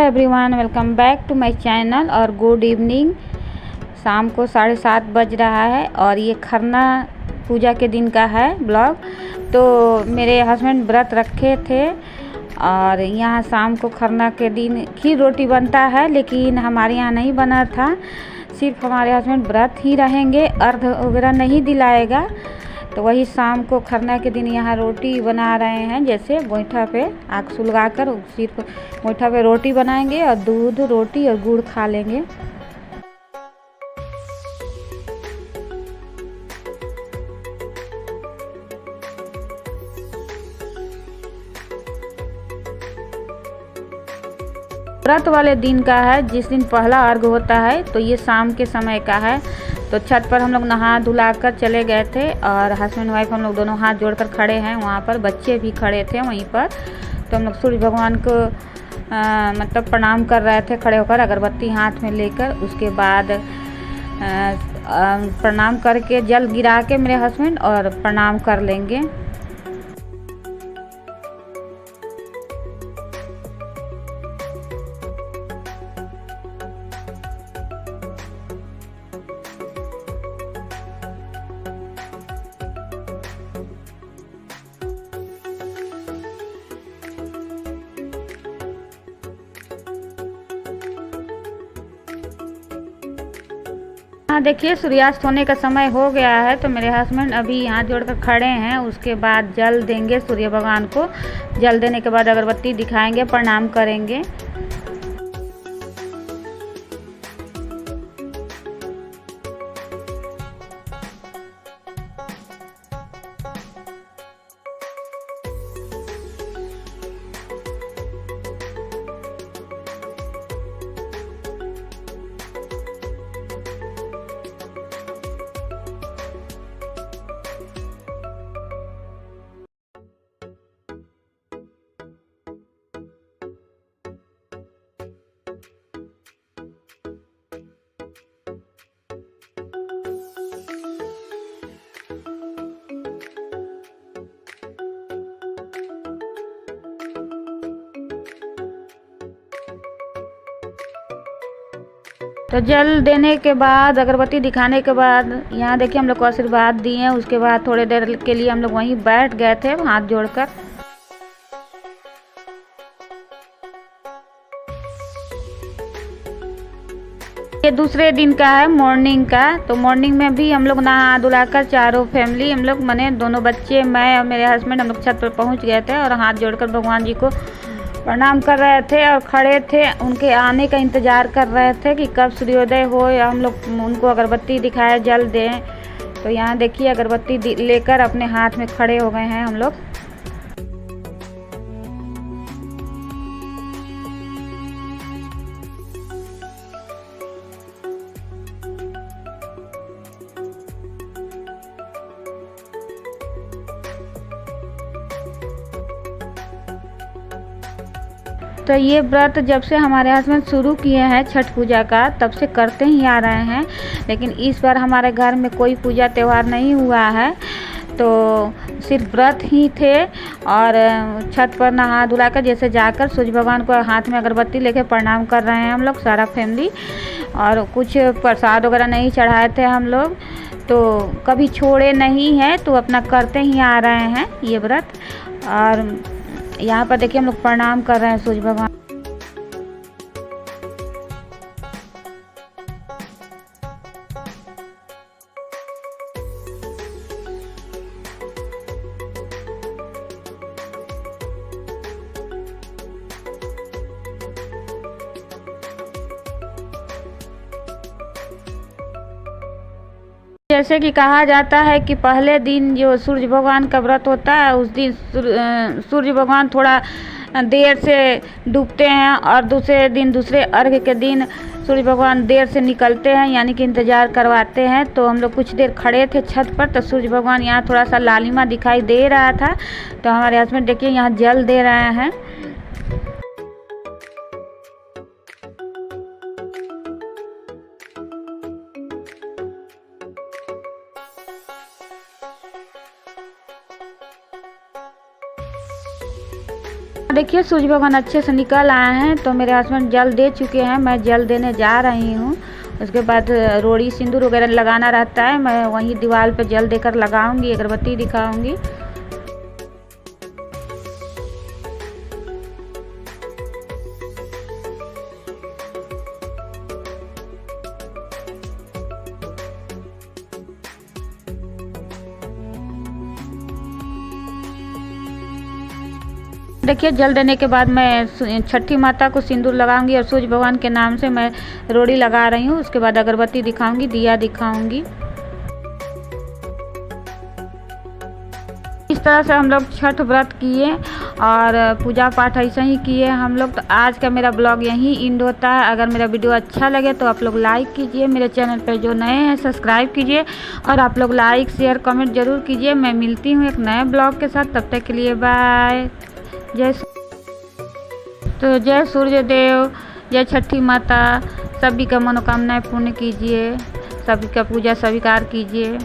Everyone, welcome back to my channel और good evening. शाम को 7:30 बज रहा है और ये खरना पूजा के दिन का है ब्लॉग। तो मेरे हस्बैंड व्रत रखे थे और यहाँ शाम को खरना के दिन खीर रोटी बनता है, लेकिन हमारे यहाँ नहीं बना था। सिर्फ हमारे हस्बैंड व्रत ही रहेंगे, अर्घ वगैरह नहीं दिलाएगा। तो वही शाम को खरना के दिन यहाँ रोटी बना रहे हैं, जैसे गोईठा पे आग सुलगा कर सिर्फ गोईठा पे रोटी बनाएंगे और दूध रोटी और गुड़ खा लेंगे। व्रत वाले दिन का है, जिस दिन पहला अर्घ होता है, तो ये शाम के समय का है। तो छत पर हम लोग नहा धुला कर चले गए थे और हस्बैंड वाइफ हम लोग दोनों हाथ जोड़कर खड़े हैं। वहाँ पर बच्चे भी खड़े थे वहीं पर। तो हम लोग सूर्य भगवान को मतलब प्रणाम कर रहे थे खड़े होकर, अगरबत्ती हाथ में लेकर। उसके बाद प्रणाम करके जल गिरा के मेरे हस्बैंड और प्रणाम कर लेंगे। हाँ देखिए, सूर्यास्त होने का समय हो गया है। तो मेरे हस्बैंड अभी हाथ जोड़कर खड़े हैं। उसके बाद जल देंगे सूर्य भगवान को। जल देने के बाद अगरबत्ती दिखाएंगे, प्रणाम करेंगे। तो जल देने के बाद अगरबत्ती दिखाने के बाद यहाँ देखिए हम लोग को आशीर्वाद दिए। उसके बाद थोड़ी देर के लिए हम लोग वहीं बैठ गए थे हाथ जोड़कर। ये दूसरे दिन का है, मॉर्निंग का। तो मॉर्निंग में भी हम लोग नहा धुलाकर चारों फैमिली, हम लोग मने दोनों बच्चे, मैं और मेरे हस्बैंड, हम लोग छत पर पहुँच गए थे और हाथ जोड़कर भगवान जी को प्रणाम कर रहे थे और खड़े थे। उनके आने का इंतज़ार कर रहे थे कि कब सूर्योदय हो या हम लोग उनको अगरबत्ती दिखाए, जल दें। तो यहाँ देखिए अगरबत्ती लेकर अपने हाथ में खड़े हो गए हैं हम लोग। तो ये व्रत जब से हमारे हस्बैंड शुरू किए हैं छठ पूजा का, तब से करते ही आ रहे हैं। लेकिन इस बार हमारे घर में कोई पूजा त्यौहार नहीं हुआ है, तो सिर्फ व्रत ही थे। और छत पर नहा धुला कर जैसे जाकर सूर्य भगवान को हाथ में अगरबत्ती लेके प्रणाम कर रहे हैं हम लोग सारा फैमिली। और कुछ प्रसाद वगैरह नहीं चढ़ाए थे हम लोग, तो कभी छोड़े नहीं हैं, तो अपना करते ही आ रहे हैं ये व्रत। और यहाँ पर देखिए हम लोग प्रणाम कर रहे हैं सूर्य भगवान। जैसे कि कहा जाता है कि पहले दिन जो सूर्य भगवान का व्रत होता है, उस दिन सूर्य भगवान थोड़ा देर से डूबते हैं और दूसरे दिन, दूसरे अर्घ के दिन सूर्य भगवान देर से निकलते हैं, यानी कि इंतज़ार करवाते हैं। तो हम लोग कुछ देर खड़े थे छत पर, तो सूर्य भगवान यहाँ थोड़ा सा लालिमा दिखाई दे रहा था। तो हमारे हस्बैंड देखिए यहाँ जल दे रहे हैं। देखिए सूर्य भगवान अच्छे से निकल आए हैं, तो मेरे हस्बैंड जल दे चुके हैं, मैं जल देने जा रही हूँ। उसके बाद रोड़ी सिंदूर वगैरह लगाना रहता है, मैं वहीं दीवार पे जल देकर लगाऊंगी, अगरबत्ती दिखाऊंगी। देखिए जल देने के बाद मैं छठी माता को सिंदूर लगाऊंगी और सूर्य भगवान के नाम से मैं रोड़ी लगा रही हूँ। उसके बाद अगरबत्ती दिखाऊंगी, दिया दिखाऊंगी। इस तरह से हम लोग छठ व्रत किए और पूजा पाठ ऐसे ही किए हम लोग। तो आज का मेरा ब्लॉग यहीं एंड होता है। अगर मेरा वीडियो अच्छा लगे तो आप लोग लाइक कीजिए, मेरे चैनल पर जो नए हैं सब्सक्राइब कीजिए और आप लोग लाइक शेयर कमेंट ज़रूर कीजिए। मैं मिलती हूँ एक नए ब्लॉग के साथ, तब तक के लिए बाय। जय सूर्य देव, जय छठी माता। सभी का मनोकामनाएं पूर्ण कीजिए, सभी का पूजा स्वीकार कीजिए।